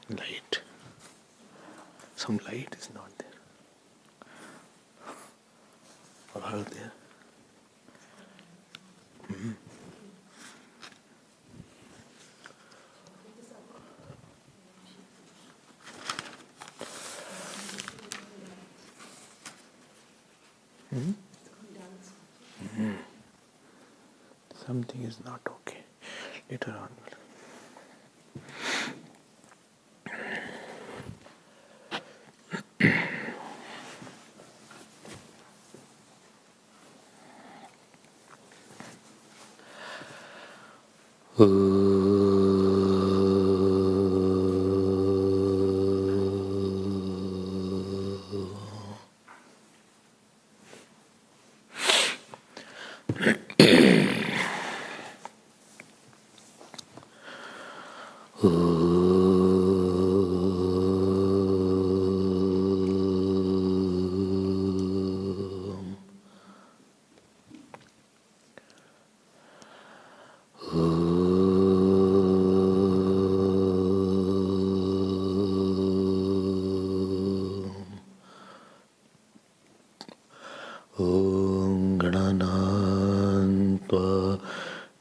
Light. Some light is not there. Or are there? Something is not okay. Later on.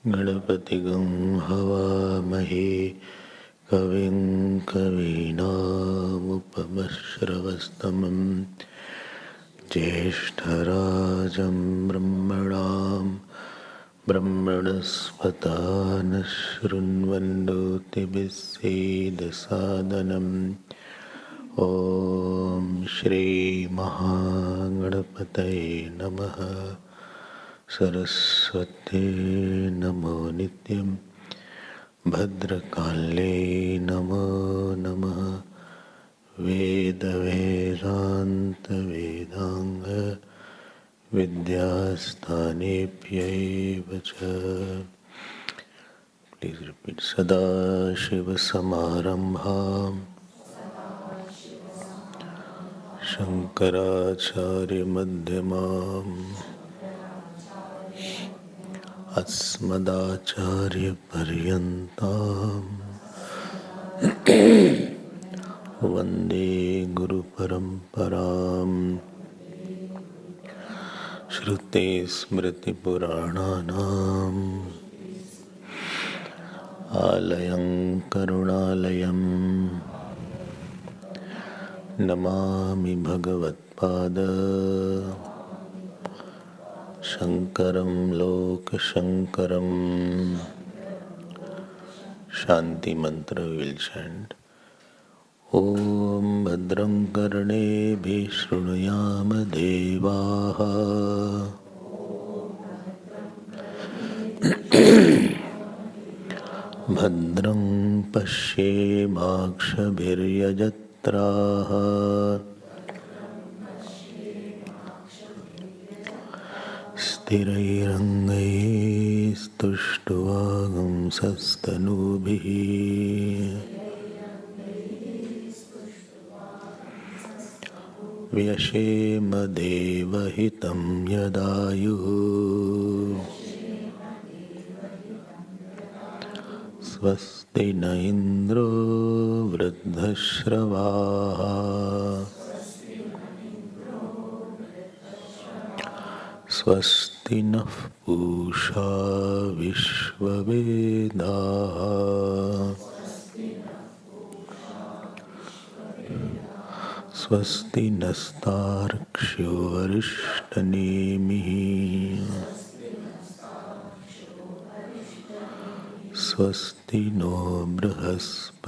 गणपतिगं हवामहे कविं कवीनामुपमश्रवस्तमं ज्येष्ठराजं ब्रह्मणस्पत नः शृण्वन्नोतिभिस्सेदसादनम् ॐ श्रीमहागणपतये नमः। सरस्वती नमो नित्यं भद्रकाले नमो नमः। वेदान्त वेदांग विद्यास्थानेभ्यैव च। Please repeat. सदाशिवसमारम्भां शङ्कराचार्यमध्यमाम् अस्मदाचार्यपर्यन्ताम् वन्दे गुरुपरम्पराम्। श्रुतिस्मृतिपुराणानाम् आलयं करुणालयं नमामि भगवत्पाद शंकरं लोकशंकरं। शांति मंत्र विल चैंट। ओम भद्रं कर्णेभिः शृणुयाम देवाः भद्रं पश्येमाक्षभिर्यजत्राः स्थिरैरङ्गैस्तुष्टुवागुंसस्तनूभिः व्यशेम देवहितं यदायुः स्वस्ति न इन्द्रो वृद्धश्रवाः स्वस्ति नः पूषा विश्ववेदाः स्वस्ति नस्तार्क्ष्यो अरिष्टनेमिः स्वस्ति no बृहस्पतिर्दधातु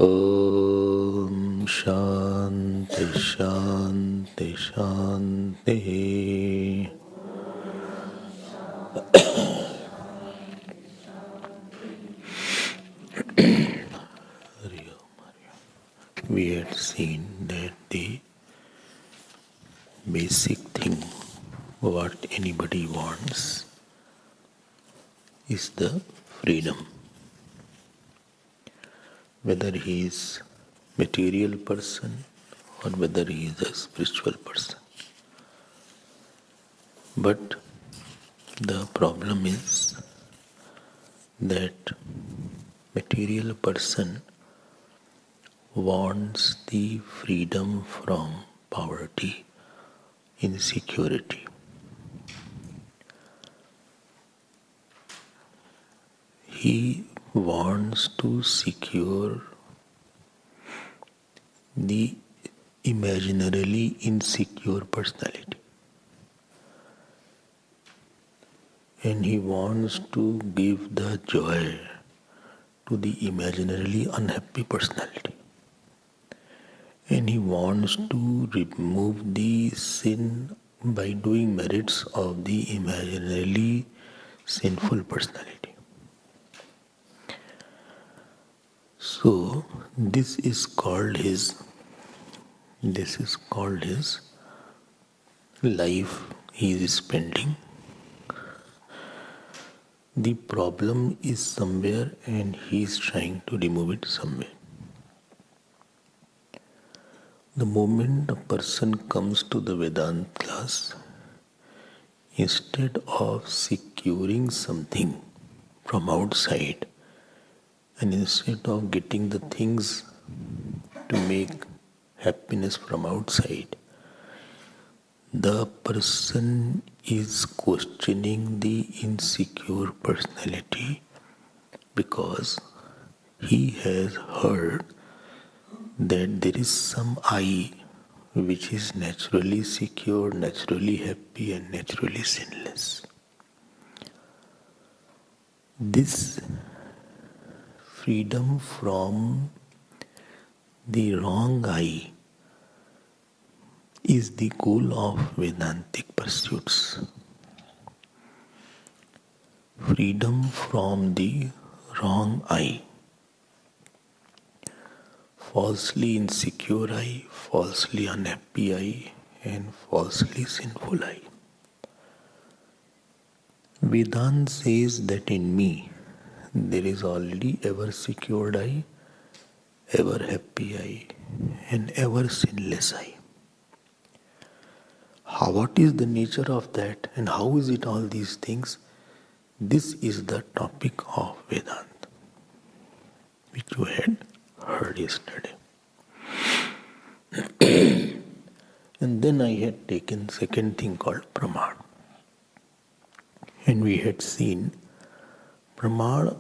Om Shanti Shanti Shanti. We had seen that the basic thing what anybody wants is the freedom. Whether he is material person or whether he is a spiritual person. But the problem is that material person wants the freedom from poverty, insecurity. He wants to secure the imaginarily insecure personality. And he wants to give the joy to the imaginarily unhappy personality. And he wants to remove the sin by doing merits of the imaginarily sinful personality. So this is called his life he is spending. The problem is somewhere and he is trying to remove it somewhere. The moment a person comes to the Vedanta class, instead of securing something from outside and instead of getting the things to make happiness from outside, the person is questioning the insecure personality because he has heard that there is some I which is naturally secure, naturally happy and naturally sinless. This freedom from the wrong I is the goal of Vedantic pursuits. Freedom from the wrong I. Falsely insecure I, falsely unhappy I, and falsely sinful I. Vedanta says that in me there is already ever secured I, ever happy I, and ever sinless I. What is the nature of that and how is it all these things? This is the topic of Vedanta, which you had heard yesterday. And then I had taken second thing called Pramana. And we had seen Pramana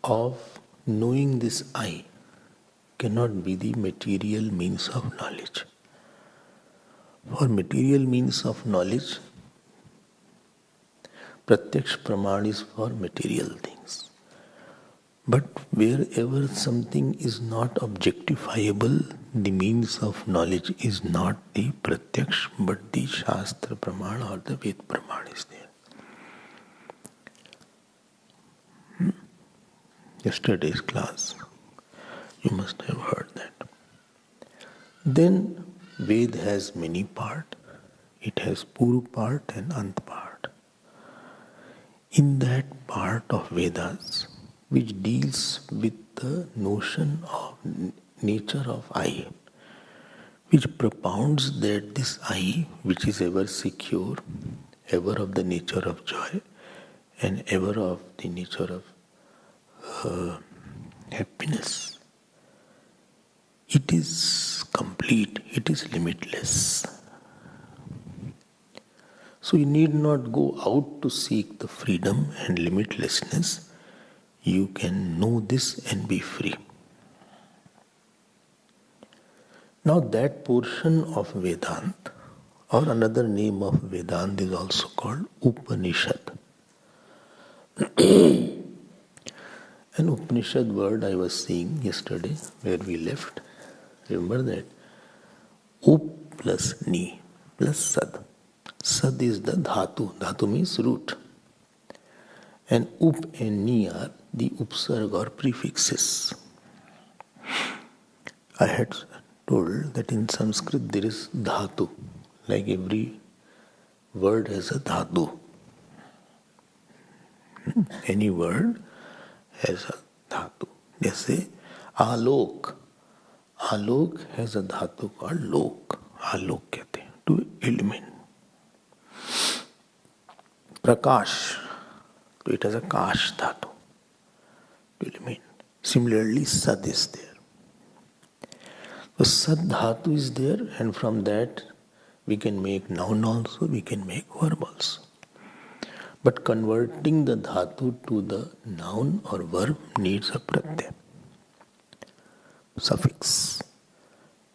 of knowing this I cannot be the material means of knowledge. For material means of knowledge, Pratyaksh Pramana is for material things. But wherever something is not objectifiable, the means of knowledge is not the Pratyaksh, but the Shastra Pramana or the Ved Pramana is there. Yesterday's class, you must have heard that. Then Ved has many parts. It has Purva part and Ant part. In that part of Vedas, which deals with the notion of nature of I, which propounds that this I, which is ever secure, ever of the nature of joy, and ever of the nature of happiness, it is complete, it is limitless. So you need not go out to seek the freedom and limitlessness. You can know this and be free. Now that portion of Vedanta, or another name of Vedanta is also called Upanishad. An Upanishad word I was seeing yesterday where we left Remember that. Up plus ni plus sad. Sad is the dhatu. Dhatu means root. And up and ni are the upsarg or prefixes. I had told that in Sanskrit there is dhatu. Like every word has a dhatu. Any word has a dhatu. They say alok. Alok has a dhatu called lok. Alok कहते हैं, to element. Prakash, so it has a kash dhatu, to element. Similarly, sad is there. So sad dhatu is there, and from that we can make noun also, we can make verb also. But converting the dhatu to the noun or verb needs a pratyaya, suffix.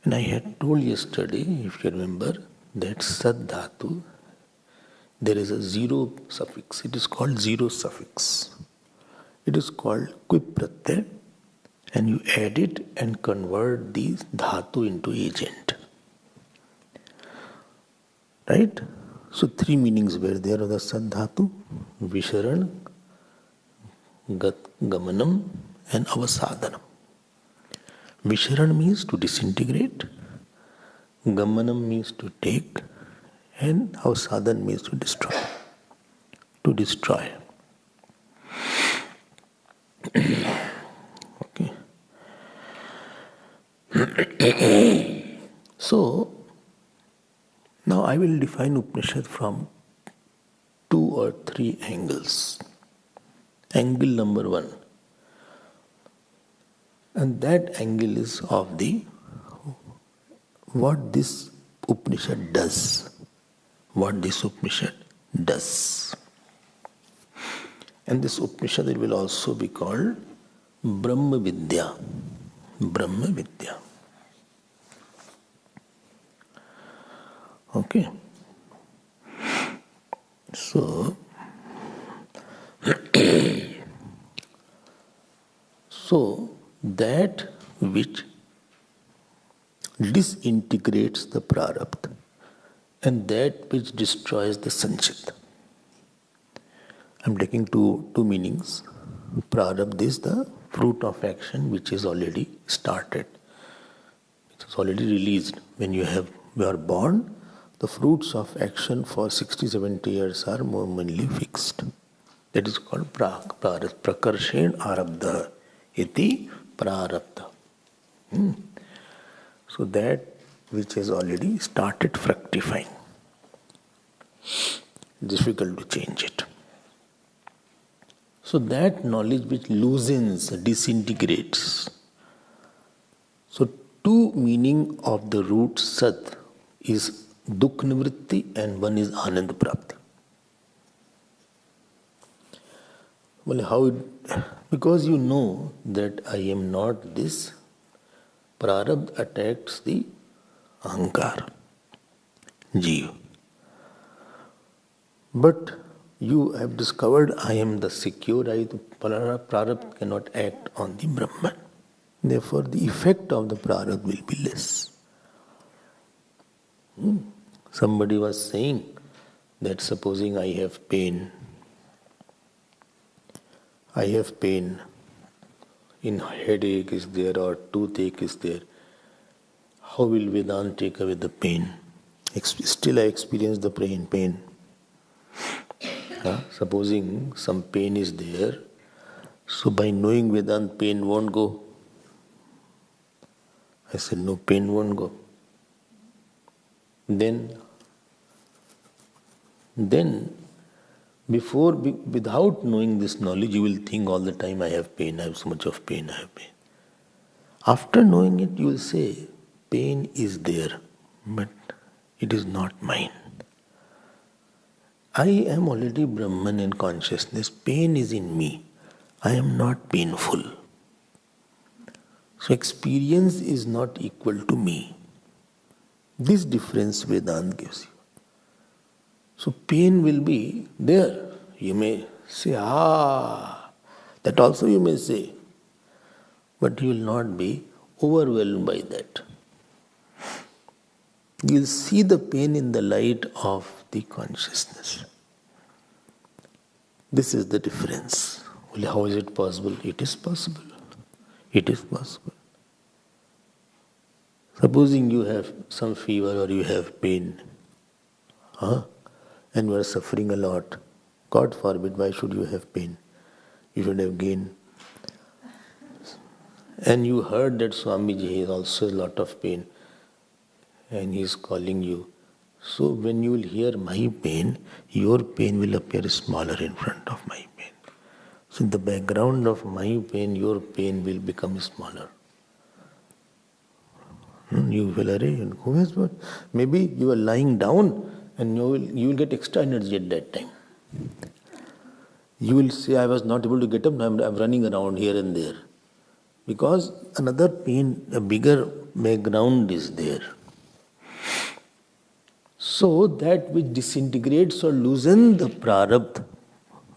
And I had told yesterday, if you remember, that sad dhatu, there is a zero suffix. It is called zero suffix. It is called quip pratyaya, and you add it and convert these dhatu into agent. Right? So three meanings were there of the sad dhatu: visharan, gamanam, and avasadanam. Visharan means to disintegrate, gamanam means to take, and avasadan means to destroy. To destroy. Okay. So, now I will define Upanishad from 2 or 3 angles. Angle number 1. And that angle is of the what this Upanishad does. What this Upanishad does. And this Upanishad, it will also be called Brahma Vidya. Brahma Vidya. Okay. So, that which disintegrates the prarabdha and that which destroys the sanchit. I am taking two meanings. Prarabdha is the fruit of action which is already started. It is already released. When you are born, the fruits of action for 60-70 years are momentarily fixed. That is called prarabdha. Prakarshen arabdha iti prarabdha. So that which has already started fructifying. Difficult to change it. So that knowledge which loosens, disintegrates. So two meaning of the root sat is dukh nivritti and one is anand prapti. Well, how? Because you know that I am not this. Prarabdha attacks the ahankar, jiva. But you have discovered I am the secure, prarabdha cannot act on the Brahman. Therefore, the effect of the prarabdha will be less. Somebody was saying that supposing I have pain in headache is there or toothache is there, how will Vedanta take away the pain? Still I experience the pain. Supposing some pain is there, so by knowing Vedanta, pain won't go. I said, no, pain won't go. Then without knowing this knowledge, you will think all the time, I have pain, I have so much of pain, I have pain. After knowing it, you will say, pain is there, but it is not mine. I am already Brahman in consciousness. Pain is in me. I am not painful. So experience is not equal to me. This difference Vedanta gives you. So pain will be there. You may say, that also you may say. But you will not be overwhelmed by that. You will see the pain in the light of the consciousness. This is the difference. Well, how is it possible? It is possible. It is possible. Supposing you have some fever or you have pain, and you are suffering a lot. God forbid, why should you have pain? You should have gain. And you heard that Swamiji has also a lot of pain and he is calling you. So when you will hear my pain, your pain will appear smaller in front of my pain. So in the background of my pain, your pain will become smaller. You will array, who has what? Maybe you are lying down and you will get extra energy at that time. You will say, I was not able to get up, I'm running around here and there. Because another pain, a bigger background is there. So that which disintegrates or loosens the prarabdha,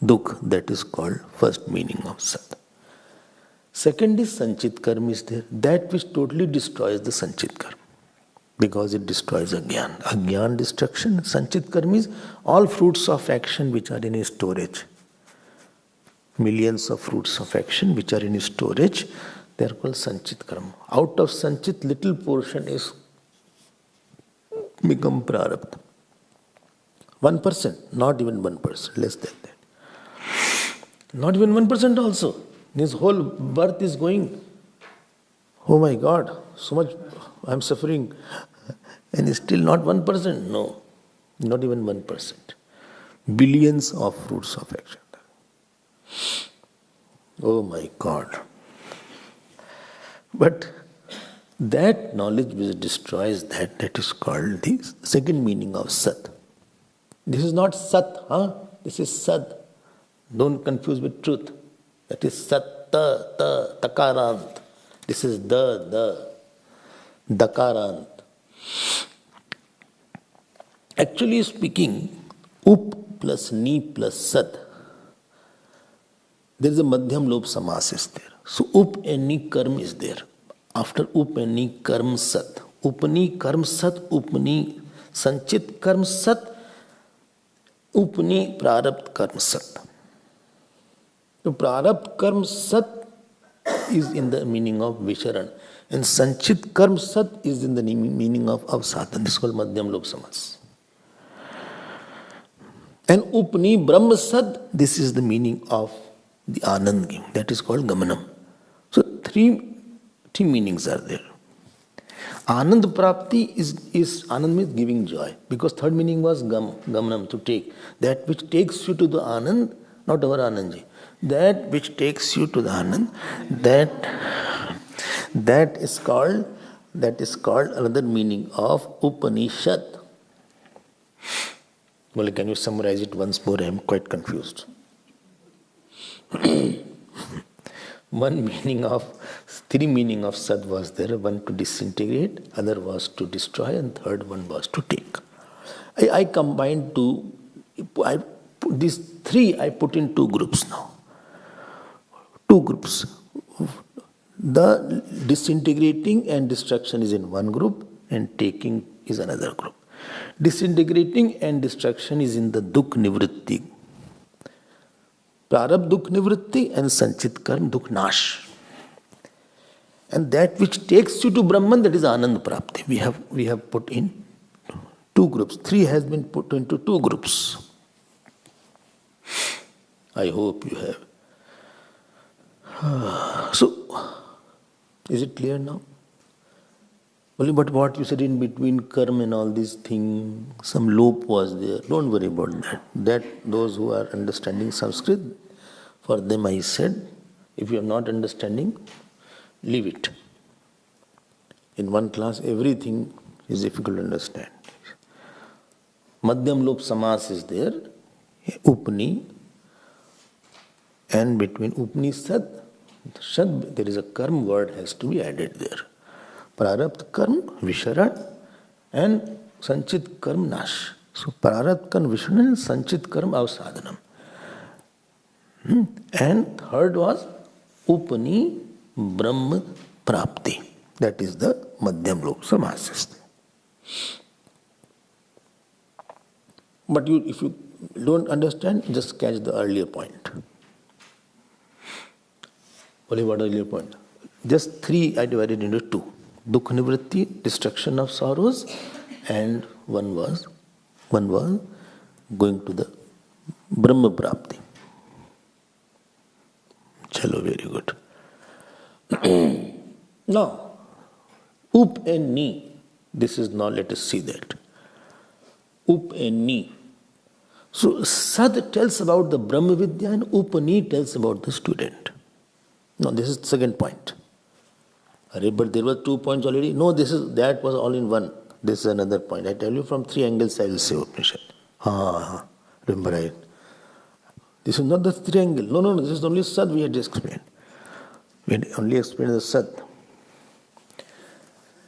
dukh, that is called first meaning of sat. Second is sanchit karma is there, that which totally destroys the sanchit karma. Because it destroys agyan. Agyan destruction, sanchit karma is all fruits of action which are in a storage. Millions of fruits of action which are in storage, they are called sanchit karma. Out of sanchit, little portion is become prarabdha. 1%, not even 1%, less than that. Not even 1% also. His whole birth is going, oh my God, so much I am suffering, and it's still not 1%. No, not even 1%. Billions of fruits of action. Oh my God. But that knowledge which destroys that is called the second meaning of sat. This is not sat, this is sad. Don't confuse with truth. That is sat, takarant. This is the dakarant. Actually speaking, up plus ni plus sat, there is a madhyam lob samas is there. So up and ni karm is there. After up and ni karm sat. Upani karm sat, upani sanchit karm sat, upani prarabdha karm sat. So prarabdha karm sat is in the meaning of Visharan, and sanchit karm sat is in the meaning of avsadhan. This is called madhyam lob samas. And upani brahma sat, this is the meaning of the anand game. That is called gamanam. So three meanings are there. Anand prapti is anand means giving joy, because third meaning was gamanam, to take. That which takes you to the anand, not our anandji. That which takes you to the anand, that is called another meaning of Upanishad. Well, can you summarize it once more? I am quite confused. Three meaning of Sat was there. One to disintegrate, other was to destroy, and third one was to take. I combined two. These three I put in two groups now. Two groups. The disintegrating and destruction is in one group, and taking is another group. Disintegrating and destruction is in the dukh nivritti. Prarabdha dukh nivritti and sanchit karm dukh nash. And that which takes you to Brahman, that is Anand Prapti. We have put in two groups. Three has been put into two groups. I hope you have. So, is it clear now? Only but what you said in between karma and all these things, some loop was there. Don't worry about that. Those who are understanding Sanskrit, for them I said, if you are not understanding, leave it. In one class, everything is difficult to understand. Madhyam loop samas is there, upni, and between upni shad, there is a karm word has to be added there. Prarabdha karm, visharan, and sanchit karm nash. So prarabdha karm, visharan, and sanchit karm avsadhanam. And third was upani brahma prapti. That is the madhyam lok samasas. But if you don't understand, just catch the earlier point. Only what earlier point? Just 3 I divided into 2. Dukha nivritti, destruction of sorrows, and one was going to the Brahma Prapti. Chalo, very good. Now, up and ni. This is now, let us see that. Up and ni. So, Sad tells about the Brahma Vidya and Upani tells about the student. Now, this is the second point. But there were 2 points already. No, that was all in one. This is another point. I tell you from 3 angles I will say Upanishad. Remember right? This is not the triangle. No, this is only Sad we had explained. We had only explained the Sad.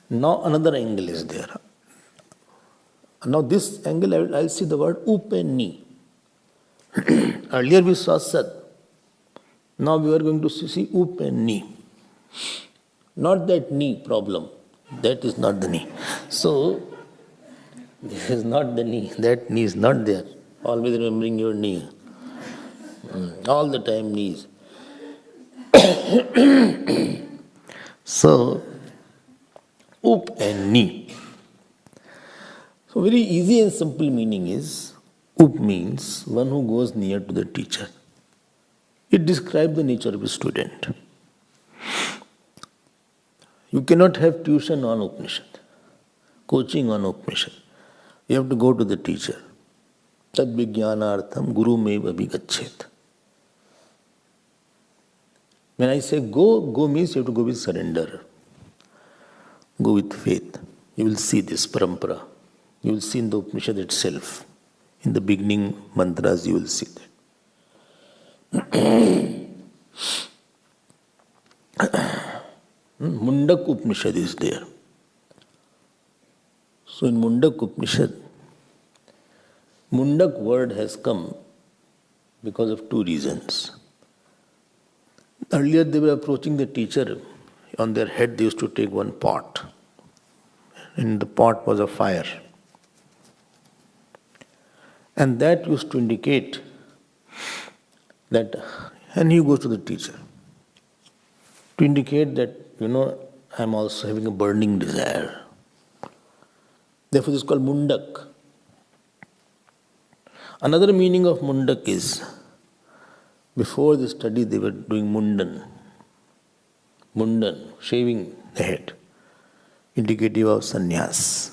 Now another angle is there. Now this angle I will see the word Upani. Earlier we saw Sad. Now we are going to see Upani. Not that knee problem. That is not the knee. So, this is not the knee. That knee is not there. Always remembering your knee. All the time knees. So, up and knee. So, very easy and simple meaning is, up means one who goes near to the teacher. It describes the nature of a student. You cannot have tuition on Upanishad, coaching on Upanishad. You have to go to the teacher. Tad vijnanartham guru meva abhigachet. When I say go means you have to go with surrender. Go with faith. You will see this parampara. You will see in the Upanishad itself. In the beginning mantras you will see that. Mundaka Upanishad is there. So in Mundaka Upanishad, Mundak word has come because of 2 reasons. Earlier they were approaching the teacher. On their head they used to take one pot. In the pot was a fire. And that used to indicate that, and he goes to the teacher, to indicate that, I am also having a burning desire. Therefore, this is called Mundak. Another meaning of Mundak is, before the study they were doing Mundan, shaving the head, indicative of sannyas.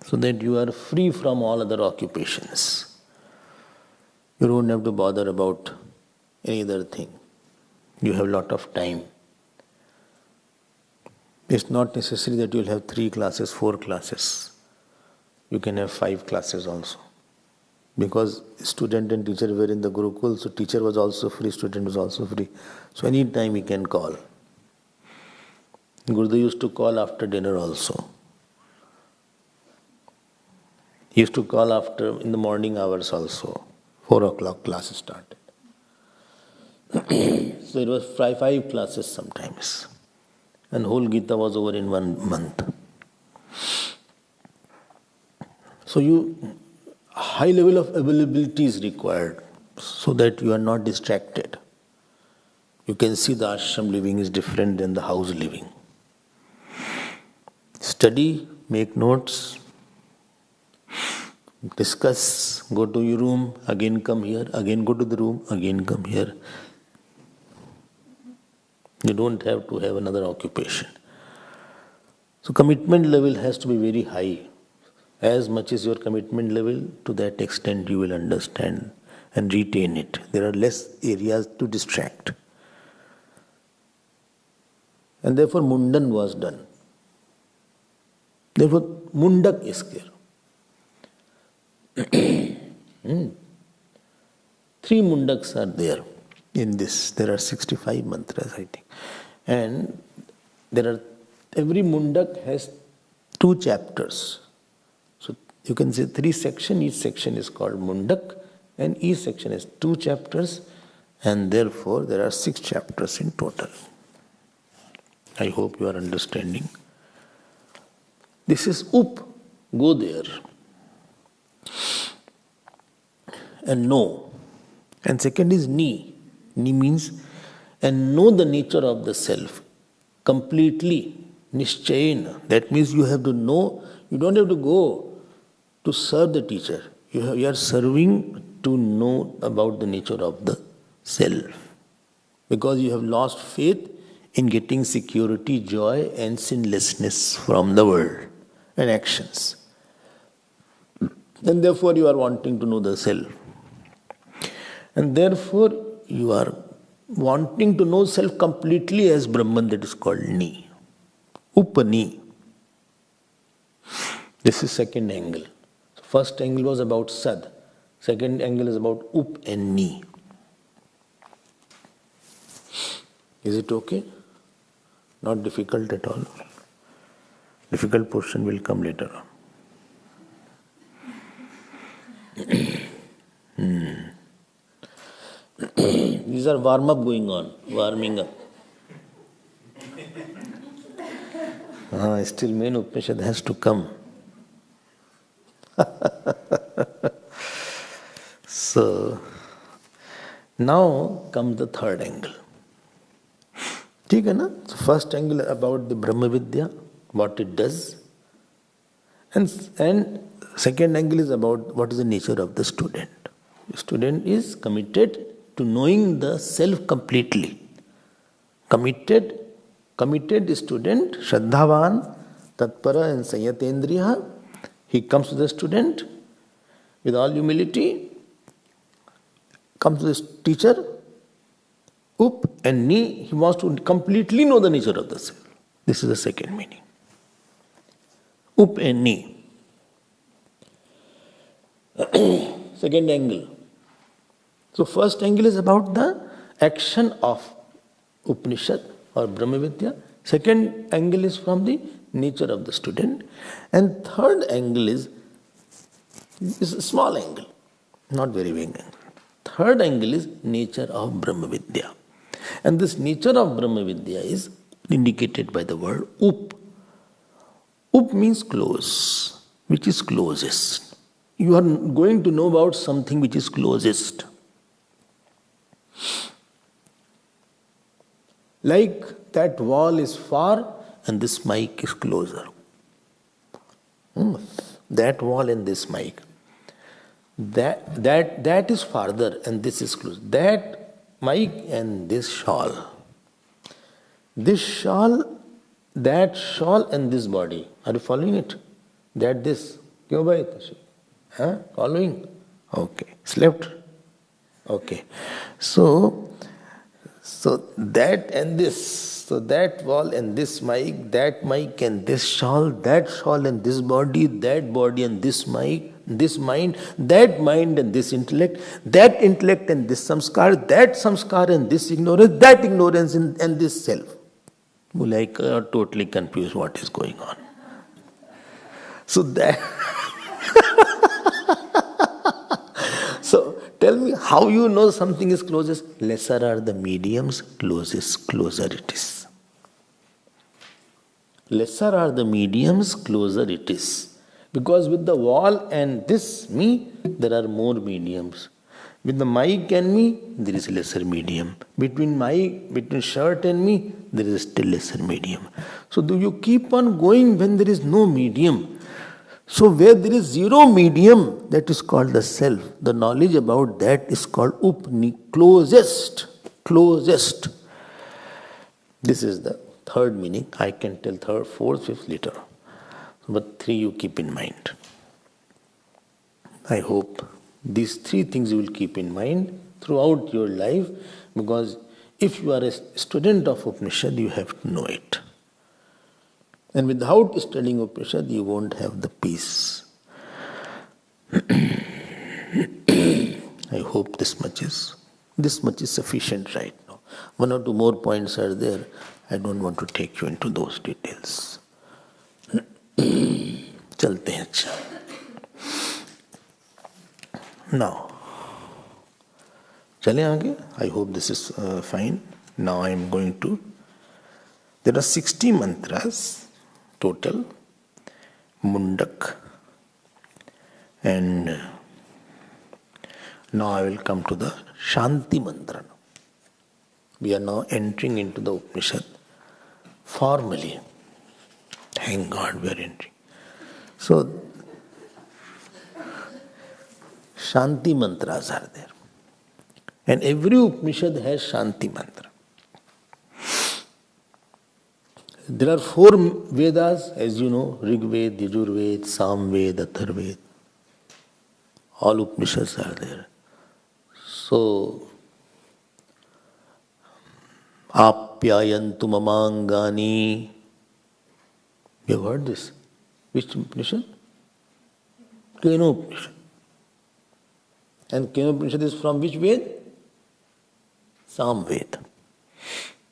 So that you are free from all other occupations. You don't have to bother about any other thing. You have a lot of time. It's not necessary that you will have 3 classes, 4 classes. You can have 5 classes also. Because student and teacher were in the Gurukul, so teacher was also free, student was also free. So any time he can call. Gurudev used to call after dinner also. He used to call in the morning hours also. 4 o'clock classes started. So it was 5 classes sometimes. And whole Gita was over in 1 month. So high level of availability is required so that you are not distracted. You can see the ashram living is different than the house living. Study, make notes, discuss, go to your room, again come here, again go to the room, again come here. You don't have to have another occupation. So commitment level has to be very high. As much as your commitment level, to that extent you will understand and retain it. There are less areas to distract. And therefore Mundan was done. Therefore Mundak is there. 3 Mundaks are there in this. There are 65 mantras, I think. And every Mundak has 2 chapters. So you can say 3 sections, each section is called Mundak, and each section has 2 chapters, and therefore there are 6 chapters in total. I hope you are understanding. This is Up. Go there and know. And second is ni. Ni means and know the nature of the self completely. Nishchayena. That means you have to know, you don't have to go to serve the teacher. You are serving to know about the nature of the self. Because you have lost faith in getting security, joy and sinlessness from the world and actions. And therefore you are wanting to know the self. And therefore you are wanting to know self completely as Brahman, that is called Ni. Upani. This is second angle. First angle was about Sad. Second angle is about Up and Ni. Is it okay? Not difficult at all. Difficult portion will come later on. These are warm-up going on, warming up. Still main Upanishad has to come. So, now comes the third angle. ठीक है ना? So first angle about the Brahma Vidya, what it does. And second angle is about what is the nature of the student. The student is committed to knowing the self completely. Committed student, Shraddhavan, Tatpara and Sanyatendriya. He comes to the student with all humility, comes to the teacher, Up and Ni, he wants to completely know the nature of the self. This is the second meaning. Up and Ni. Second angle. So first angle is about the action of Upanishad or Brahma Vidya. Second angle is from the nature of the student. And third angle is a small angle, not very big angle. Third angle is nature of Brahma Vidya. And this nature of Brahma Vidya is indicated by the word Up. Up means close, which is closest. You are going to know about something which is closest. Like that wall is far and this mic is closer. That wall and this mic. That is farther and this is close. That mic and this shawl. This shawl, that shawl and this body. Are you following it? That this. Kyun bhai? Following? Okay. Slept? Okay. So that and this. So that wall and this mic, that mic and this shawl, that shawl and this body, that body and this mic, this mind, that mind and this intellect, that intellect and this samskar, that samskar and this ignorance, that ignorance and this self. Like totally confused what is going on. So that so tell me how you know something is closest. Lesser are the mediums, closer it is. Lesser are the mediums, closer it is. Because with the wall and this me, there are more mediums. With the mic and me, there is lesser medium. Between shirt and me, there is still lesser medium. So do you keep on going when there is no medium? So where there is zero medium, that is called the self. The knowledge about that is called upni, closest. This is the third meaning. I can tell third, fourth, fifth later. But three you keep in mind. I hope these three things you will keep in mind throughout your life, because if you are a student of Upanishad, you have to know it. And without studying Upanishad, you won't have the peace. I hope this much is sufficient right now. One or two more points are there. I don't want to take you into those details. चलते हैं अच्छा. Now, चलें आगे. I hope this is fine. Now I am going to. There are 60 mantras total. Mundaka, And now I will come to the Shanti mantra. We are now entering into the Upanishad formally. Thank God we are entering. So, Shanti mantras are there. And every Upanishad has Shanti mantra. There are 4 Vedas, as you know, Rig Ved, Yajur Ved, Sam Ved, Athar Ved. All Upanishads are there. So, Apyayantu mamangani. You have heard this? Which Upanishad? Keno Upanishad. And Keno Upanishad is from which Ved? Sam Ved.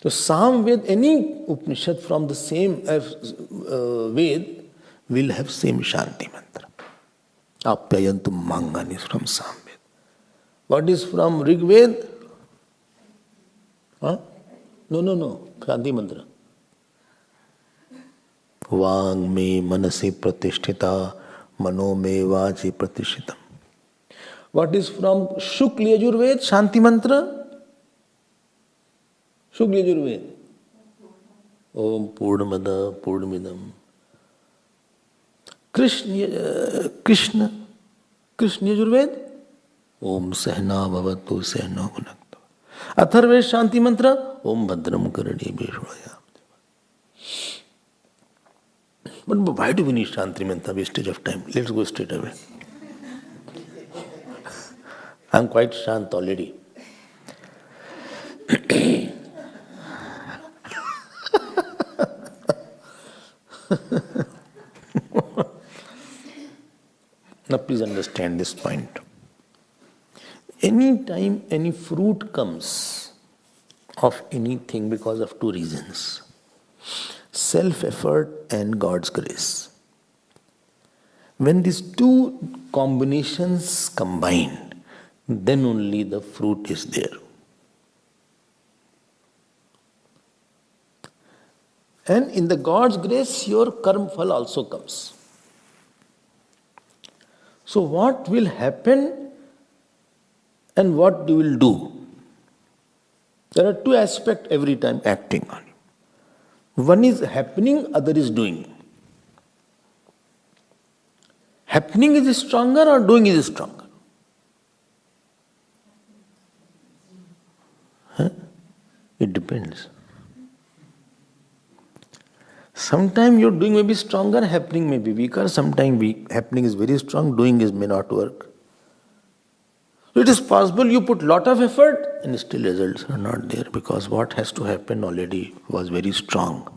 So Sam Ved, any Upanishad from the same Ved will have same Shanti mantra. Apyayantu mamangani is from Sam Ved. What is from Rig Ved? Huh? No. Shanti mantra. Vang me manasi pratishtita, mano me vachi pratishthitam. What is from Shukla Yajur Ved? Shanti mantra? Shukla Yajur Ved. Om Purnamada Purnamidam. Krishna Yajur Ved? Om Sehna Bhavatu Sehna Gunakta. Atharva Shanti mantra? Om Bhadram Karani Beshvaya. But why do we need Shanti mantra? Wastage of time. Let's go straight away. I'm quite shant already. Now please understand this point. Any time any fruit comes of anything because of 2 reasons. Self-effort and God's grace. When these 2 combinations combine, then only the fruit is there. And in the God's grace, your karma phal also comes. So what will happen and what you will do? There are 2 aspects every time acting on you. One is happening, other is doing. Happening is stronger or doing is stronger? Huh? It depends. Sometimes your doing may be stronger, happening may be weaker. Sometimes happening is very strong, doing may not work. So it is possible you put lot of effort and still results are not there because what has to happen already was very strong.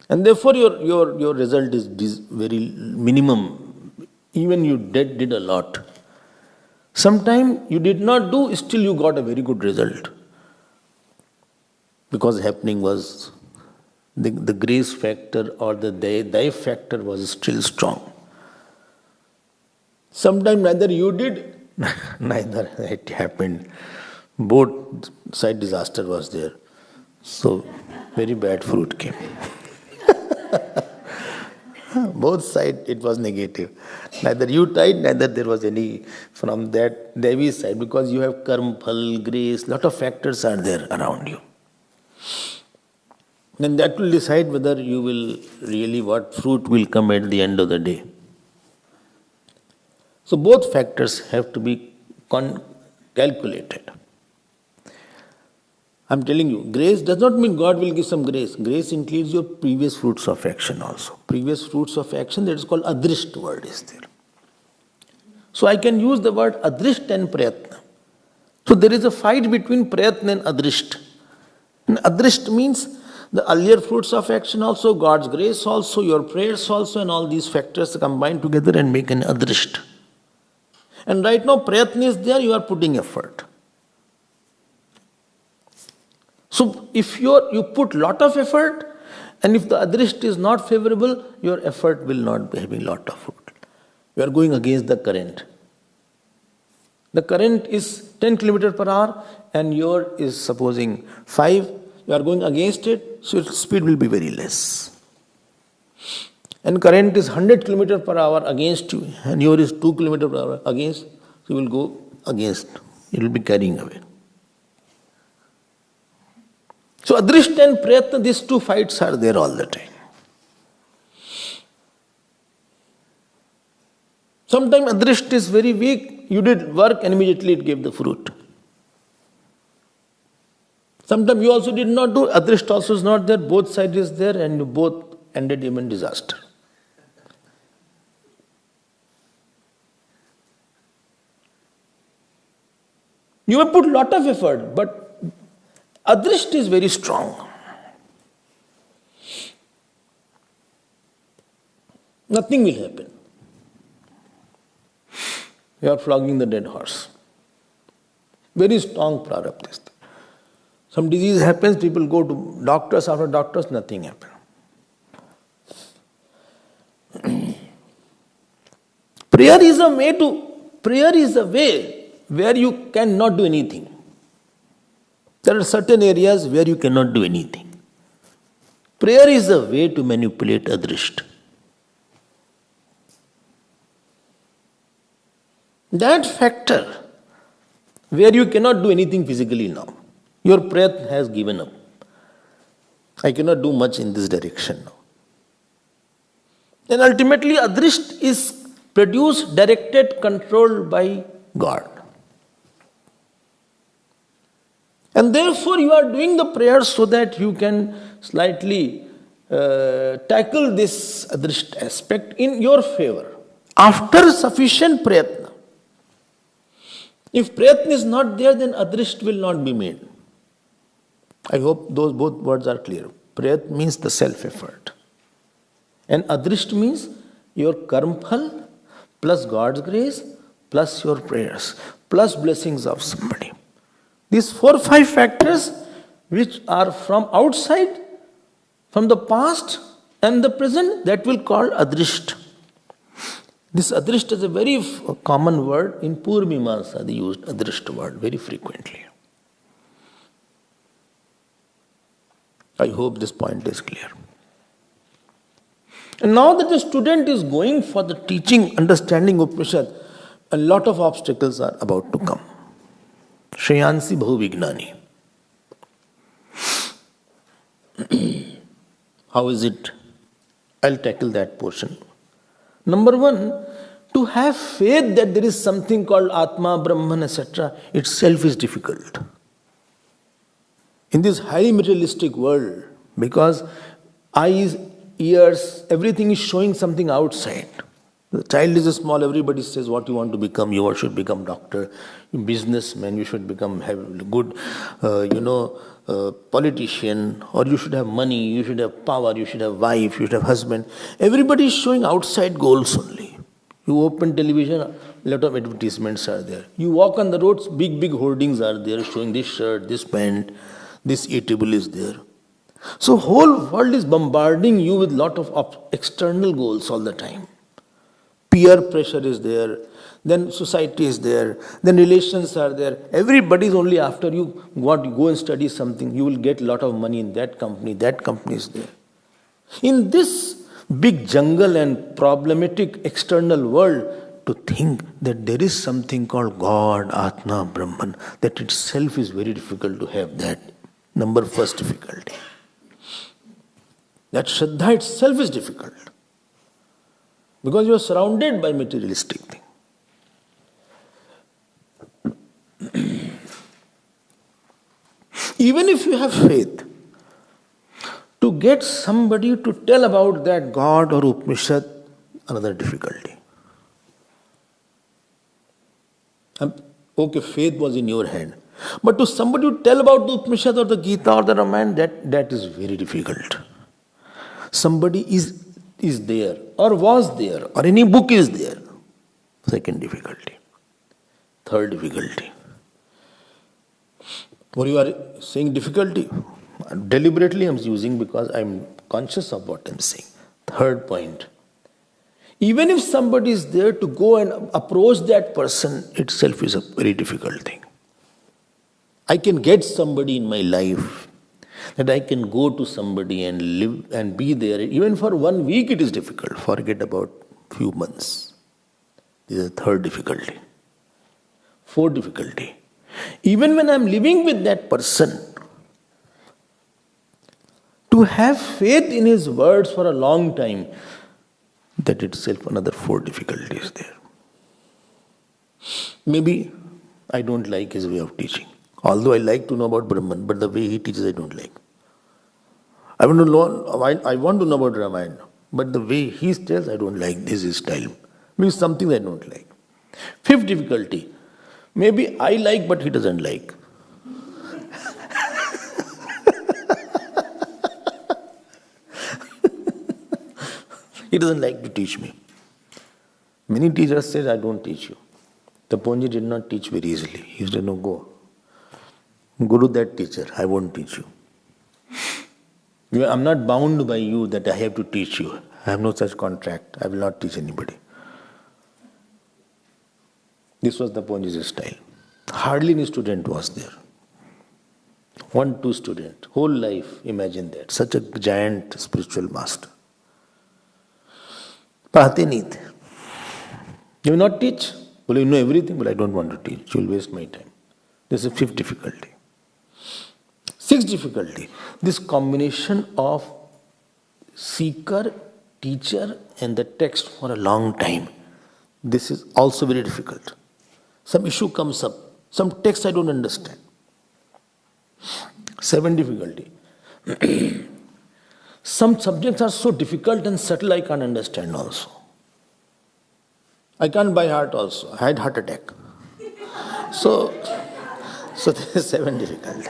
And therefore your result is very minimum. Even you did a lot. Sometimes you did not do, still you got a very good result. Because happening was, the grace factor or the thy factor was still strong. Sometimes neither you did, neither it happened. Both side disaster was there. So, very bad fruit came. Both side it was negative. Neither you tried, neither there was any from that Devi side because you have karma, phal, grace, lot of factors are there around you. Then that will decide whether you will really, what fruit will come at the end of the day. So both factors have to be calculated. I'm telling you, grace does not mean God will give some grace. Grace includes your previous fruits of action also. Previous fruits of action, that is called adrisht word is there. So I can use the word adrisht and prayatna. So there is a fight between prayatna and adrisht. And adrisht means the earlier fruits of action also, God's grace also, your prayers also, and all these factors combine together and make an adrisht. And right now, prayatna is there, you are putting effort. So if you put lot of effort, and if the adrisht is not favorable, your effort will not be having lot of fruit. You are going against the current. The current is 10 km per hour, and your is supposing 5. You are going against it, so its speed will be very less. and current is 100 kilometer per hour against you, and yours is 2 kilometer per hour against, so you will go against. It will be carrying away. So Adrishta and Prayatna, these two fights are there all the time. Sometimes Adrishta is very weak, you did work and immediately it gave the fruit. Sometimes you also did not do, Adrishta also is not there, both sides is there, and you both ended in disaster. You have put lot of effort, but Adrishta is very strong. Nothing will happen. You are flogging the dead horse. Very strong prarabdha. Some disease happens, people go to doctors after doctors, nothing happens. Prayer is a way where you cannot do anything. There are certain areas where you cannot do anything. Prayer is a way to manipulate Adrishta. That factor where you cannot do anything physically now, your prayer has given up. I cannot do much in this direction now. And ultimately Adrishta is produced, directed, controlled by God. And therefore you are doing the prayer so that you can slightly tackle this Adrishta aspect in your favor. After sufficient prayatna. If prayatna is not there, then Adrishta will not be made. I hope those both words are clear. Prayatna means the self-effort. And Adrishta means your karmphal plus God's grace plus your prayers plus blessings of somebody. These 4 or 5 factors which are from outside, from the past and the present, that will call Adrishta. This Adrishta is a very common word. In Purva Mimamsa, they used Adrishta word very frequently. I hope this point is clear. And now that the student is going for the teaching, understanding Upanishad, a lot of obstacles are about to come. Shreyansi Bhahu Vignani. How is it? I'll tackle that portion. Number 1, to have faith that there is something called Atma, Brahman, etc. itself is difficult. In this highly materialistic world, because eyes, ears, everything is showing something outside. The child is small, everybody says what you want to become. You should become doctor, businessman, you should become good, politician, or you should have money, you should have power, you should have wife, you should have husband. Everybody is showing outside goals only. You open television, a lot of advertisements are there. You walk on the roads, big hoardings are there showing this shirt, this pant, this eatable is there. So whole world is bombarding you with lot of external goals all the time. Peer pressure is there, then society is there, then relations are there. Everybody is only after you. Go and study something, you will get a lot of money in that company is there. In this big jungle and problematic external world, to think that there is something called God, Atma, Brahman, that itself is very difficult to have that. Number first difficulty. That Shraddha itself is difficult. Because you are surrounded by materialistic things. Even if you have faith, to get somebody to tell about that God or Upanishad, another difficulty. Okay, faith was in your hand. But to somebody to tell about the Upanishad or the Gita or the Ramayana, that is very difficult. Somebody is there or was there or any book is there. Second difficulty. Third difficulty. What you are saying difficulty? Deliberately I am using because I am conscious of what I am saying. Third point. Even if somebody is there, to go and approach that person itself is a very difficult thing. I can get somebody in my life. That I can go to somebody and live and be there. Even for 1 week it is difficult. Forget about few months. This is the third difficulty. Fourth difficulty. Even when I am living with that person, to have faith in his words for a long time, that itself another four difficulties there. Maybe I don't like his way of teaching. Although I like to know about Brahman, but the way he teaches I don't like. I want to know about Ramayana, but the way he tells I don't like. This is style. Maybe something I don't like. Fifth difficulty. Maybe I like but he doesn't like. He doesn't like to teach me. Many teachers say, I don't teach you. Taponji did not teach very easily. He said, no, go. Go to that teacher. I won't teach you. I'm not bound by you that I have to teach you. I have no such contract. I will not teach anybody. This was Taponji's style. Hardly any student was there. 1, 2 students. Whole life, imagine that. Such a giant spiritual master. पढ़ाते नहीं थे. You will not teach? Well, you know everything, but I don't want to teach. You will waste my time. This is fifth difficulty. Sixth difficulty. This combination of seeker, teacher and the text for a long time. This is also very difficult. Some issue comes up. Some text I don't understand. Seventh difficulty. Some subjects are so difficult and subtle I can't understand also. I can't by heart also. I had heart attack. So there is 7 difficulty.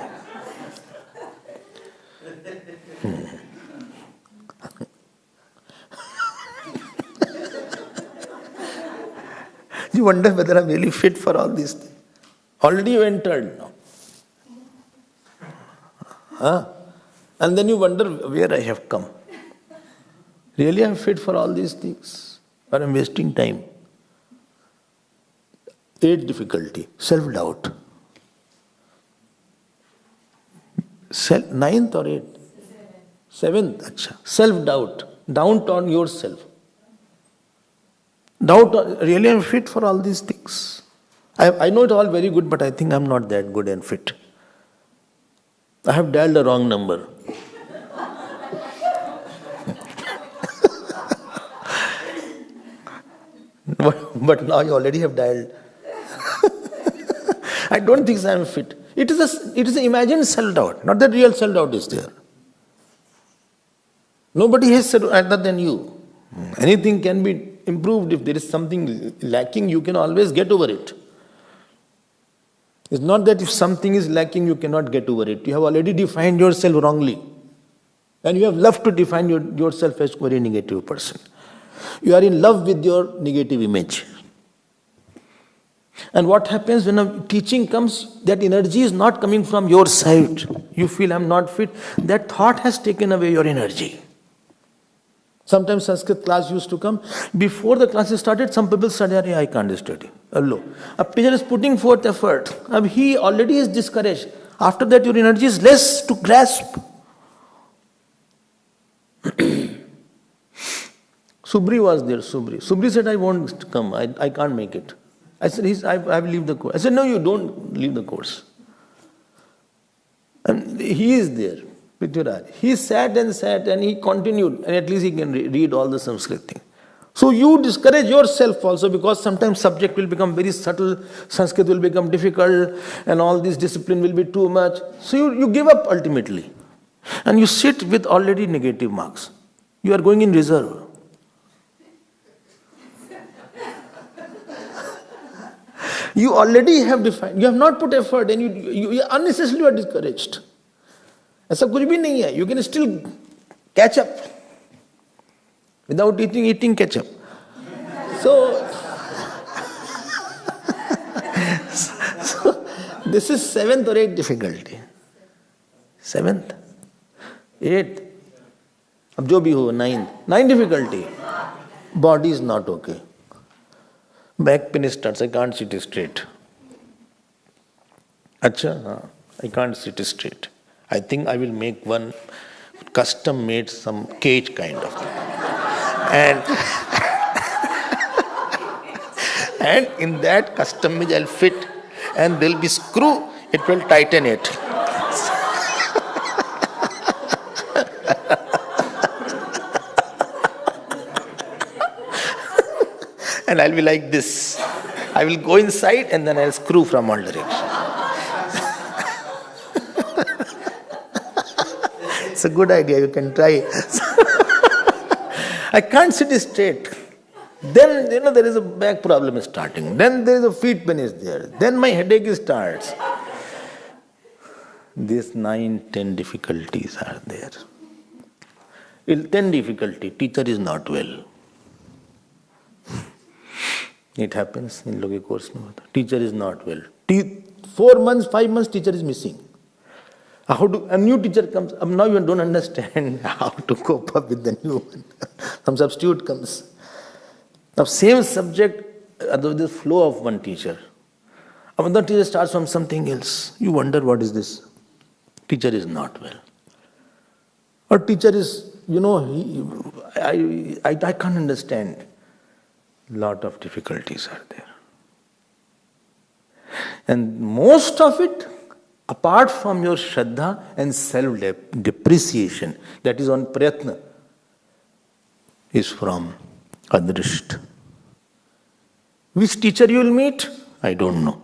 You wonder whether I'm really fit for all these things. Already you entered now. And then you wonder where I have come. Really I'm fit for all these things? Or I'm wasting time? 8th difficulty, self-doubt. 9th or 8th? 7th, acha. Self-doubt. Doubt on yourself. Doubt, really I'm fit for all these things? I know it all very good, but I think I'm not that good and fit. I have dialed the wrong number. But now you already have dialed. I don't think I am fit. It is an imagined self-doubt, not that real self-doubt is there. Nobody has said other than you. Anything can be improved. If there is something lacking, you can always get over it. It's not that if something is lacking, you cannot get over it. You have already defined yourself wrongly. And you have loved to define yourself as a very negative person. You are in love with your negative image. And what happens when a teaching comes, that energy is not coming from your side. You feel I'm not fit. That thought has taken away your energy. Sometimes Sanskrit class used to come. Before the classes started, some people said, I can't study. Hello. A teacher is putting forth effort. He already is discouraged. After that, your energy is less to grasp. Subri was there, Subri. Subri said, I won't come. I can't make it. I said, I will leave the course. I said, no, you don't leave the course. And he is there. Prithviraj. He sat and he continued, and at least he can read all the Sanskrit thing. So you discourage yourself also, because sometimes subject will become very subtle, Sanskrit will become difficult, and all this discipline will be too much. So you give up ultimately. And you sit with already negative marks. You are going in reserve. You already have defined, you have not put effort, and you unnecessarily are discouraged. ऐसा कुछ भी नहीं है. You can still catch up without eating ketchup. So this is 7th or 8th difficulty. 7th, 8th. अब जो भी हो 9th difficulty. Body is not okay. Back pain starts. I can't sit straight. अच्छा हाँ, I can't sit straight. I think I will make one custom made some cage kind of thing. And and in that custom cage I'll fit, and there'll be screw, it will tighten it. And I'll be like this. I will go inside and then I'll screw from all directions. It's a good idea, you can try. I can't sit straight. Then, there is a back problem starting. Then there is a feet pain is there. Then my headache starts. These 9, 10 difficulties are there. In 10 difficulty, teacher is not well. It happens in Logi course. Teacher is not well. 4 months, 5 months, teacher is missing. A new teacher comes. Now you don't understand how to cope up with the new one. Some substitute comes. Now same subject, the flow of one teacher. Another teacher starts from something else. You wonder what is this? Teacher is not well. Or teacher is, I can't understand. Lot of difficulties are there. And most of it, apart from your Shraddha and self-depreciation, that is on Prayatna, is from Adrisht. Which teacher you will meet? I don't know.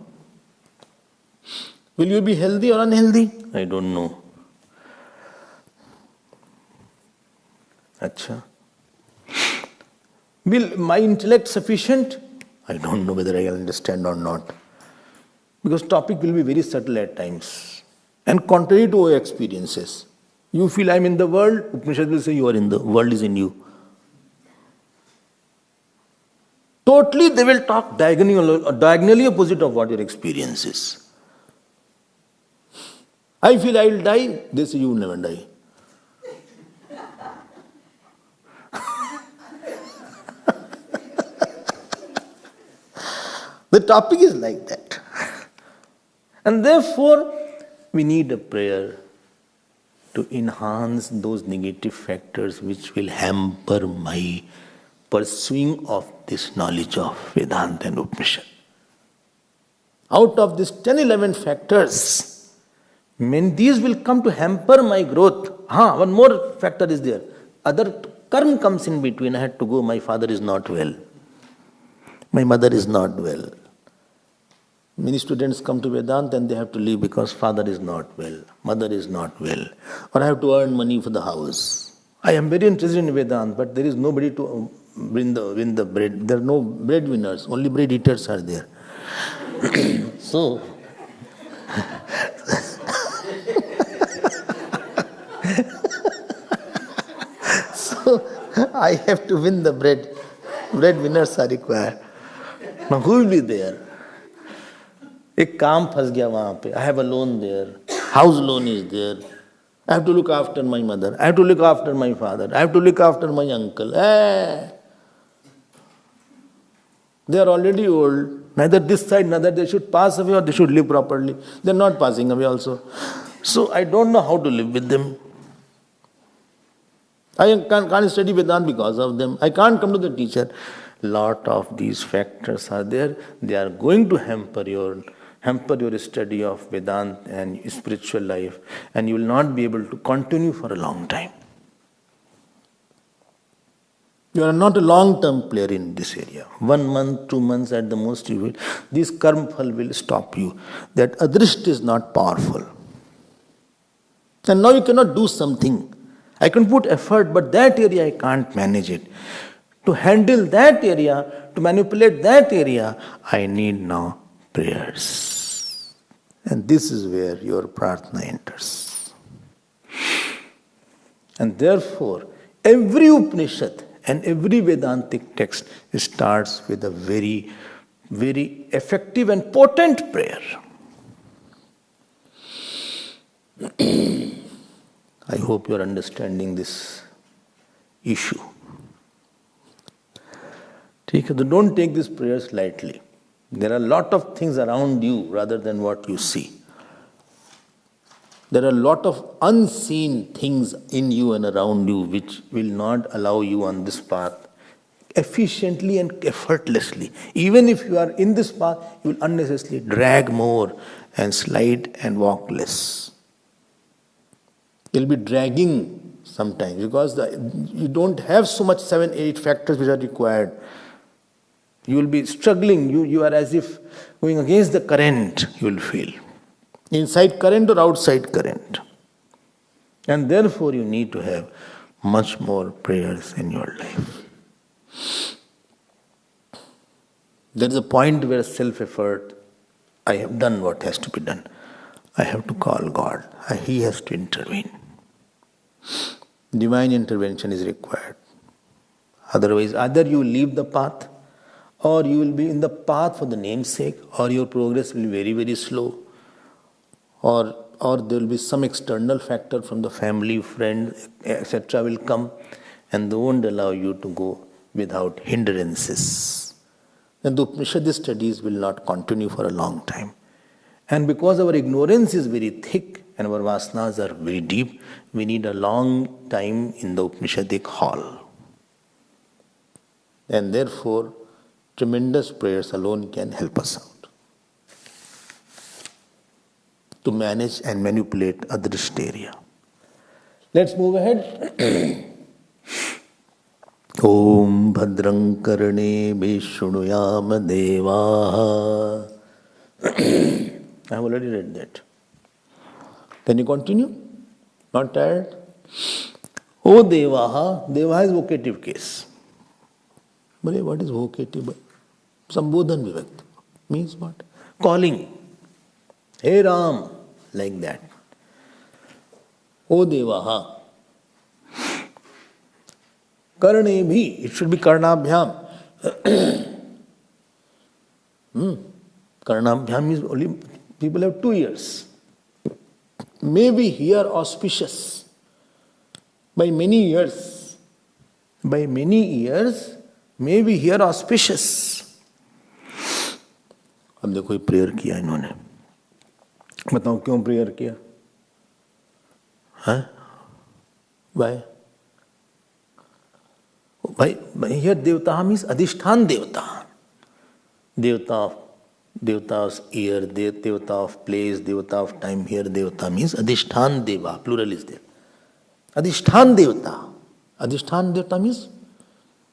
Will you be healthy or unhealthy? I don't know. Acha. Will my intellect sufficient? I don't know whether I understand or not. Because topic will be very subtle at times. And contrary to our experiences. You feel I am in the world, Upanishad will say you are in the world is in you. Totally they will talk diagonally opposite of what your experience is. I feel I will die, they say you will never die. The topic is like that. And therefore, we need a prayer to enhance those negative factors which will hamper my pursuing of this knowledge of Vedanta and Upanishad. Out of these 10, 11 factors, these will come to hamper my growth. One more factor is there. Other karma comes in between. I had to go, my father is not well. My mother is not well. Many students come to Vedanta and they have to leave because father is not well, mother is not well, or I have to earn money for the house. I am very interested in Vedanta, but there is nobody to win the bread. There are no breadwinners, only bread eaters are there. So, I have to win the bread. Breadwinners are required. Now who will be there? एक काम फंस गया वहाँ पे. I have a loan there. House loan is there. I have to look after my mother. I have to look after my father. I have to look after my uncle. They are already old. Neither this side, neither they should pass away or they should live properly. They are not passing away also. So I don't know how to live with them. I can't study Vedanta because of them. I can't come to the teacher. Lot of these factors are there. They are going to hamper your study of Vedanta and spiritual life, and you will not be able to continue for a long time. You are not a long-term player in this area. 1 month, 2 months at the most you will. This karma phal will stop you. That adrisht is not powerful. And now you cannot do something. I can put effort, but that area I can't manage it. To handle that area, to manipulate that area, I need now prayers. And this is where your prarthana enters. And therefore, every Upanishad and every Vedantic text starts with a very, very effective and potent prayer. I hope you are understanding this issue. Don't take these prayers lightly. There are a lot of things around you rather than what you see. There are a lot of unseen things in you and around you which will not allow you on this path efficiently and effortlessly. Even if you are in this path, you will unnecessarily drag more and slide and walk less. You'll be dragging sometimes because you don't have so much 7, 8 factors which are required. You will be struggling. You are as if going against the current, you will feel. Inside current or outside current. And therefore you need to have much more prayers in your life. There is a point where self-effort, I have done what has to be done. I have to call God. He has to intervene. Divine intervention is required. Otherwise, either you leave the path, or you will be in the path for the namesake, or your progress will be very, very slow, or there will be some external factor from the family, friends, etc. will come and they won't allow you to go without hindrances. Then the Upanishad studies will not continue for a long time. And because our ignorance is very thick and our vasanas are very deep, we need a long time in the Upanishadic hall. And therefore, tremendous prayers alone can help us out to manage and manipulate adrishtarya. Let's move ahead. Om Bhadrang Karne Vishunuyam Devaha. I have already read that. Can you continue? Not tired? O Devaha. Devaha is vocative case. But what is vocative? Sambodhan Vivakti. Means what? Calling. Hey Ram. Like that. O Devaha. Karne bhi. It should be Karnabhyam. Karnabhyam means only people have 2 ears. May we hear auspicious. By many years. By many years, may we hear auspicious. अब देखो ये prayer किया इन्होंने. बताओ क्यों prayer किया? हाँ? Why? By here Devta means Adhishthan Devta. Devta's ear, Devta of place, Devta of time. Here Devta means Adhishthan Deva, plural is there. Adhishthan Devta. Adhishthan Devta means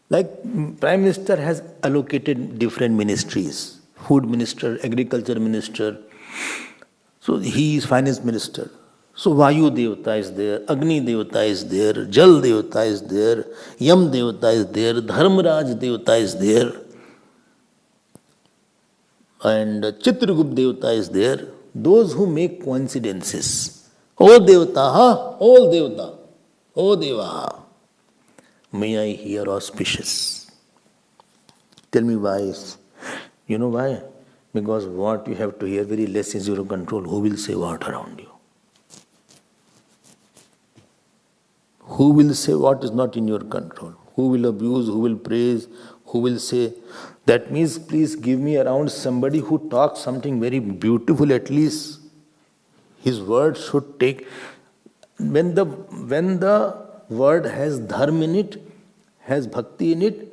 like Prime Minister has allocated different ministries. Food Minister, Agriculture Minister. So he is Finance Minister. So Vayu Devta is there, Agni Devta is there, Jal Devta is there, Yam Devta is there, Dharmaraj Devta is there, and Chitragupt Devta is there. Those who make coincidences. O Devta, all Devta, O Deva, may I hear auspicious. Tell me why. You know why? Because what you have to hear very less is your control. Who will say what around you? Who will say what is not in your control? Who will abuse? Who will praise? Who will say? That means please give me around somebody who talks something very beautiful at least. His word should take. When the word has dharma in it, has bhakti in it,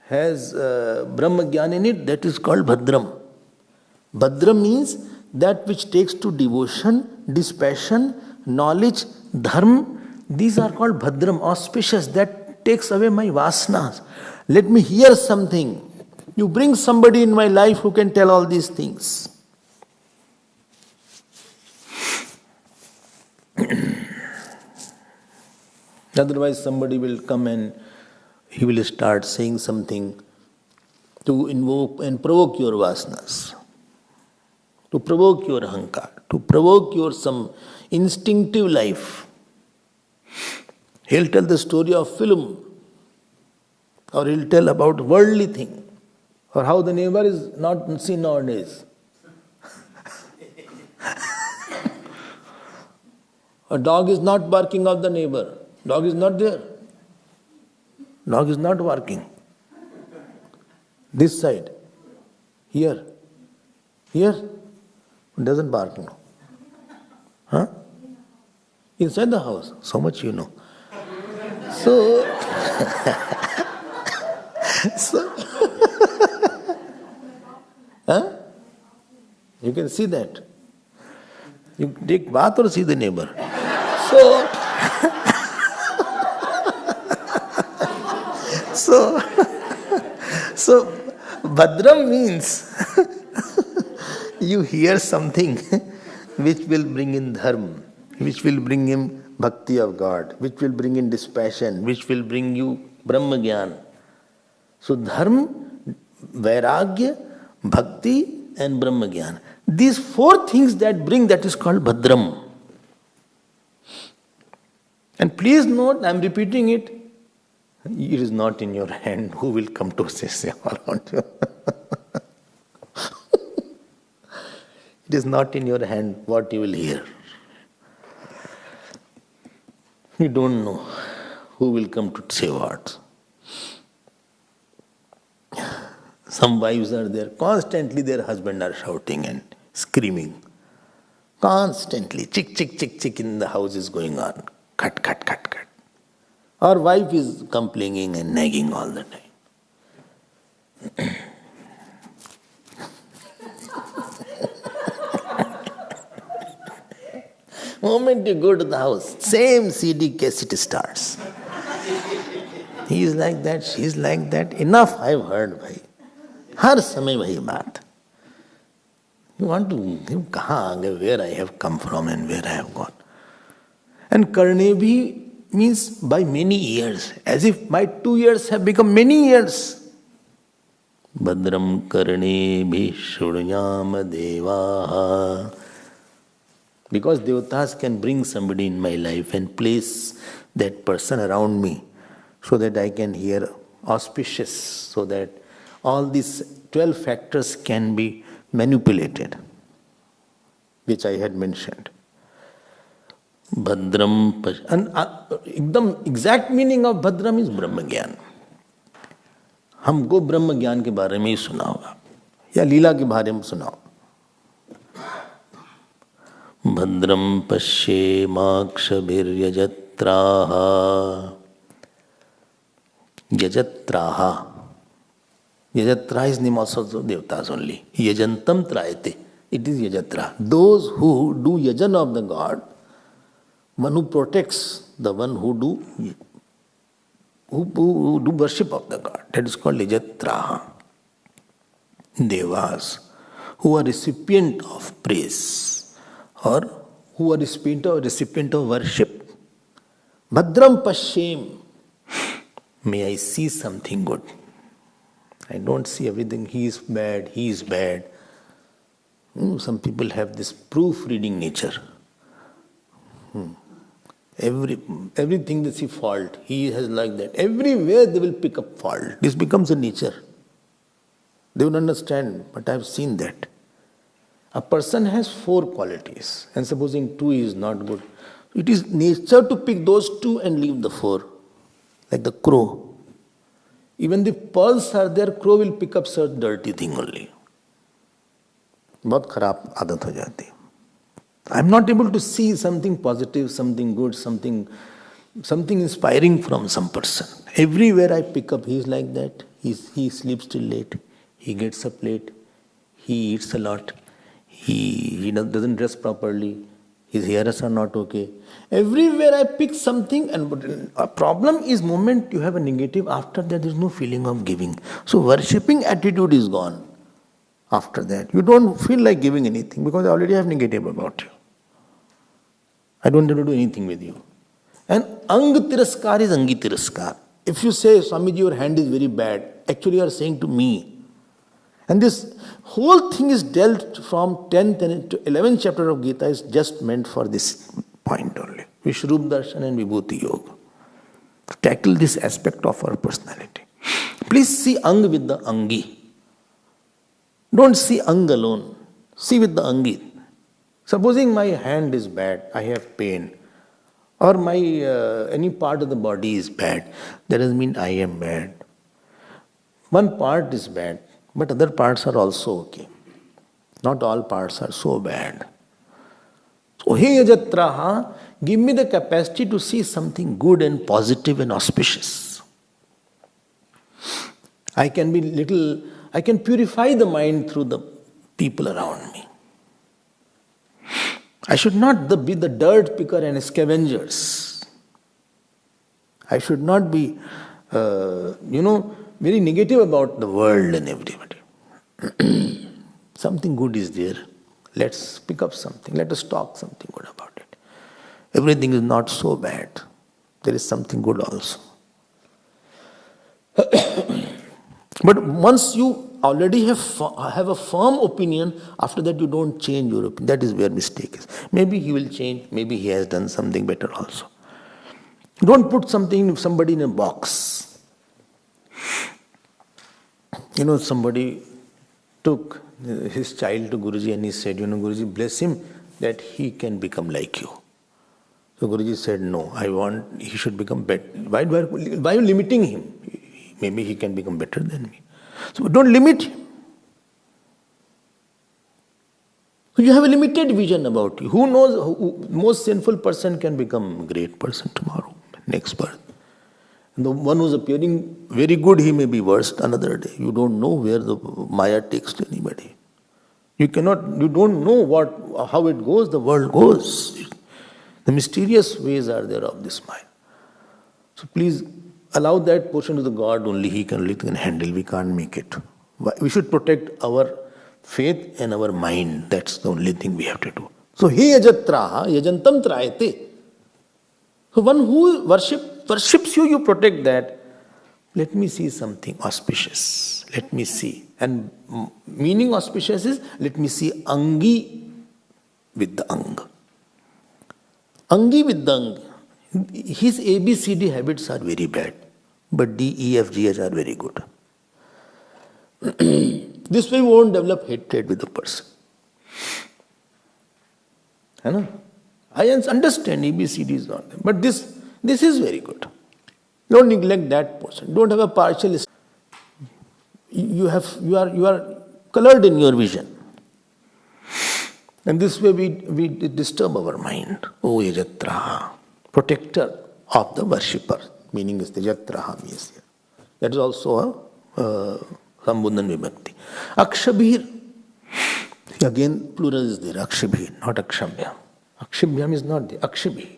has Brahma Gyan in it, that is called Bhadram. Bhadram means that which takes to devotion, dispassion, knowledge, dharma. These are called Bhadram, auspicious, that takes away my vasanas. Let me hear something. You bring somebody in my life who can tell all these things. Otherwise somebody will come and he will start saying something to invoke and provoke your vasanas, to provoke your ahankar, to provoke your some instinctive life. He'll tell the story of film, or he'll tell about worldly thing, or how the neighbor is not seen nowadays. A dog is not barking of the neighbor. Dog is not there. Dog is not barking. This side. Here. Here. It doesn't bark now. Huh? Inside the house. So much you know. So, so you can see that. You take bath or see the neighbor. So, so, so Bhadram means you hear something which will bring in dharma, which will bring in bhakti of God, which will bring in dispassion, which will bring you Brahma Gyan. So dharma, vairagya, bhakti and Brahma Gyan. These four things that bring, that is called Bhadram. And please note, I am repeating it, it is not in your hand who will come to say around you. It is not in your hand what you will hear. You don't know who will come to say what. Some wives are there, constantly their husband are shouting and screaming. Constantly, chick, chick, chick, chick in the house is going on. Cut, cut, cut, cut. Our wife is complaining and nagging all the time. Moment you go to the house, same CD cassette starts. He is like that, she is like that. Enough I've heard, bhai. Har samay wahi baat. You want to give kahan, where I have come from and where I have gone. And Karnebhi means by many years, as if my 2 years have become many years. Bhadram Karnebhi Shunyam Devaha. Because devatas can bring somebody in my life and place that person around me so that I can hear auspicious, so that all these 12 factors can be manipulated, which I had mentioned. Bhadram, and the exact meaning of Bhadram is Brahma Gyan. हमको ब्रह्म ज्ञान के बारे में ही सुना होगा या लीला के बारे में सुना हो. भद्रम पश्येमाक्षभिर्यजत्राः यजत्राः. Yajatra is name also of devatas only. Yajantam trayate. It is yajatra. Those who do yajan of the God, one who protects, the one who do worship of the God. That is called yajatraha. Devas, who are recipient of praise or who are recipient of worship. Bhadram pashyem. May I see something good. I don't see everything. He is bad, he is bad. Some people have this proofreading nature. Everything they see fault, he has like that. Everywhere they will pick up fault. This becomes a nature. They will understand, but I have seen that. A person has 4 qualities, and supposing 2 is not good. It is nature to pick those 2 and leave the 4. Like the crow. Even the pearls are there, crow will pick up such dirty thing only. बहुत खराब आदत हो जाती है. I am not able to see something positive, something good, something inspiring from some person. Everywhere I pick up, he is like that. He sleeps till late. He gets up late. He eats a lot. He doesn't dress properly. His hairs are not okay. Everywhere I pick something, and a problem is moment you have a negative, after that there is no feeling of giving. So worshipping attitude is gone. After that, you don't feel like giving anything because I already have negative about you. I don't have to do anything with you. And ang tiraskar is angi tiraskar. If you say, Swamiji, your hand is very bad, actually you are saying to me. And this whole thing is dealt from 10th to 11th chapter of Gita is just meant for this point only. Vishrup Darshan and Vibhuti Yoga. To tackle this aspect of our personality. Please see ang with the angi. Don't see ang alone. See with the angi. Supposing my hand is bad, I have pain, or my any part of the body is bad, that doesn't mean I am bad. One part is bad, but other parts are also okay. Not all parts are so bad. So, he yajatraha, Give me the capacity to see something good and positive and auspicious. I can purify the mind through the people around me. I should not be the dirt picker and scavengers. I should not be, very negative about the world and everybody. Something good is there. Let's pick up something. Let us talk something good about it. Everything is not so bad. There is something good also. But once you already have a firm opinion, after that you don't change your opinion. That is where mistake is. Maybe he will change. Maybe he has done something better also. Don't put somebody in a box. Somebody took his child to Guruji and he said, Guruji, bless him that he can become like you. So Guruji said, no, he should become better. Why are you limiting him? Maybe he can become better than me. So don't limit him. So you have a limited vision about you. Who knows, most sinful person can become a great person tomorrow, next birth. And the one who's appearing very good, he may be worse another day. You don't know where the Maya takes to anybody. You don't know how it goes, the world goes. The mysterious ways are there of this Maya. So please allow that portion to the God only. He can handle. We can't make it. We should protect our faith and our mind. That's the only thing we have to do. So, he yajatraha, yajantam trayate. So, one who worships you, you protect that. Let me see something auspicious. Let me see. And meaning auspicious is, let me see Angi with the Ang. Angi with the Ang. His ABCD habits are very bad, but D, E, F, G, H are very good. This way we won't develop hatred with the person. I understand ABCD is not there, but this is very good. Don't neglect that portion. Don't have a partial. You are colored in your vision. And this way we disturb our mind. Oh, Yajatraha, protector of the worshipper. Meaning is the Yajatraha means here. That is also a Sambundhan Vibhakti. Akshabhir. Again, plural is there. Akshabhir, not Akshabhyam. Akshabhyam is not there. Akshabhir.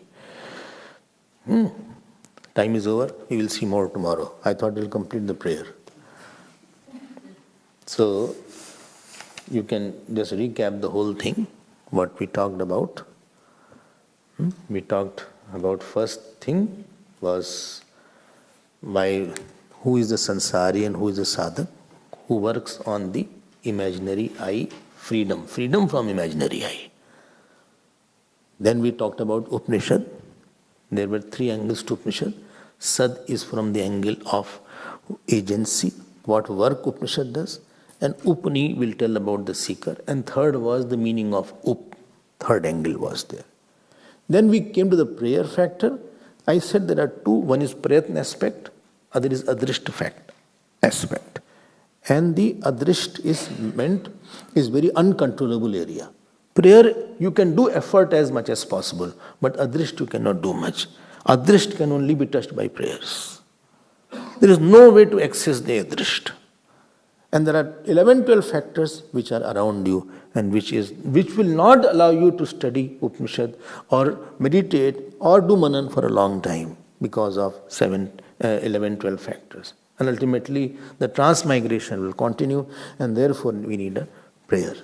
Time is over. We will see more tomorrow. I thought we'll complete the prayer. So, you can just recap the whole thing, what we talked about. We talked about first thing was who is the sansari and who is the sadhak, who works on the imaginary I, freedom from imaginary I. Then we talked about Upanishad. There were 3 angles to Upanishad. Sad is from the angle of agency, what work Upanishad does. And Upani will tell about the seeker. And third was the meaning of Up. Third angle was there. Then we came to the prayer factor. I said there are 2. One is Prayatna aspect, other is Adrisht fact aspect. And the Adrisht is very uncontrollable area. Prayer, you can do effort as much as possible, but Adrisht you cannot do much. Adrisht can only be touched by prayers. There is no way to access the Adrisht. And there are 11, 12 factors which are around you and which will not allow you to study Upanishad or meditate or do Manan for a long time because of 11, 12 factors. And ultimately the transmigration will continue and therefore we need a prayer.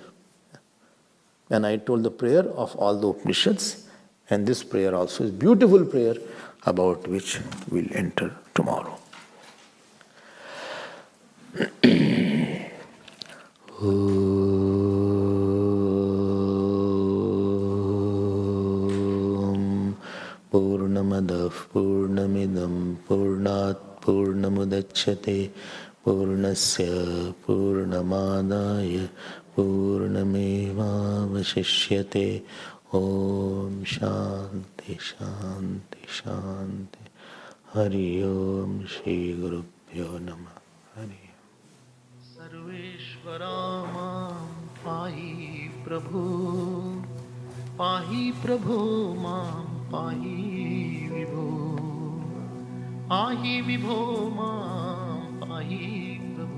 And I told the prayer of all the Upanishads, and this prayer also is beautiful prayer about which we'll enter tomorrow. Purnamadav Purnamidam Purnat Purnamudachyate Purnasya Purnamadaya Purnameva Vashishyate. Om Shanti Shanti Shanti. Hari Om Shri Gurubhyo Namah. Hari Sarveshvara Mam Pahi Prabhu Mam पाहि विभो पाहि विभो मां पाहि